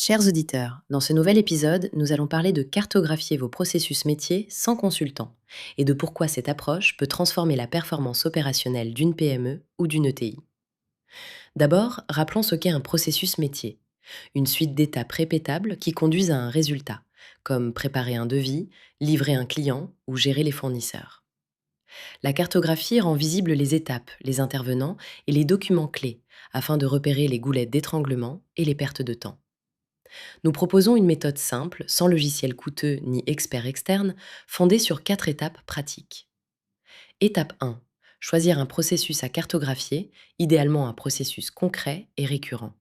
Chers auditeurs, dans ce nouvel épisode, nous allons parler de cartographier vos processus métiers sans consultant et de pourquoi cette approche peut transformer la performance opérationnelle d'une PME ou d'une ETI. D'abord, rappelons ce qu'est un processus métier. Une suite d'étapes répétables qui conduisent à un résultat, comme préparer un devis, livrer un client ou gérer les fournisseurs. La cartographie rend visibles les étapes, les intervenants et les documents clés, afin de repérer les goulettes d'étranglement et les pertes de temps. Nous proposons une méthode simple, sans logiciel coûteux ni expert externe, fondée sur 4 étapes pratiques. Étape 1. Choisir un processus à cartographier, idéalement un processus concret et récurrent.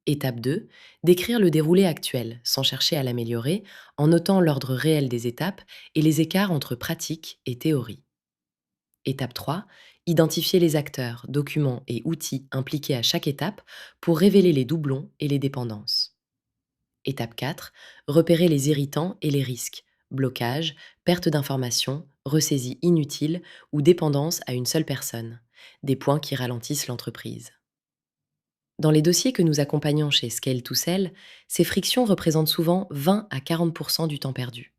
Étape 2. Décrire le déroulé actuel, sans chercher à l'améliorer, en notant l'ordre réel des étapes et les écarts entre pratique et théorie. Étape 3. Identifier les acteurs, documents et outils impliqués à chaque étape pour révéler les doublons et les dépendances. Étape 4. Repérer les irritants et les risques. Blocage, perte d'informations, ressaisie inutile ou dépendance à une seule personne. Des points qui ralentissent l'entreprise. Dans les dossiers que nous accompagnons chez Scale to Sell, ces frictions représentent souvent 20 à 40% du temps perdu.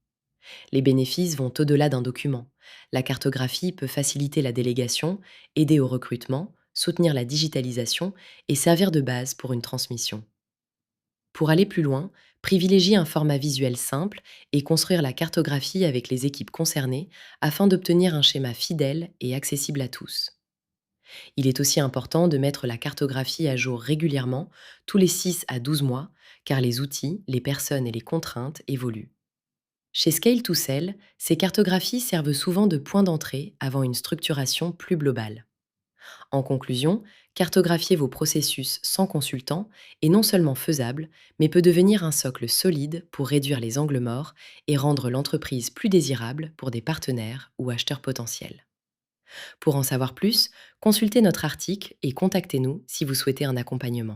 Les bénéfices vont au-delà d'un document. La cartographie peut faciliter la délégation, aider au recrutement, soutenir la digitalisation et servir de base pour une transmission. Pour aller plus loin, privilégiez un format visuel simple et construire la cartographie avec les équipes concernées afin d'obtenir un schéma fidèle et accessible à tous. Il est aussi important de mettre la cartographie à jour régulièrement, tous les 6 à 12 mois, car les outils, les personnes et les contraintes évoluent. Chez Scale to Sell, ces cartographies servent souvent de point d'entrée avant une structuration plus globale. En conclusion, cartographier vos processus sans consultant est non seulement faisable, mais peut devenir un socle solide pour réduire les angles morts et rendre l'entreprise plus désirable pour des partenaires ou acheteurs potentiels. Pour en savoir plus, consultez notre article et contactez-nous si vous souhaitez un accompagnement.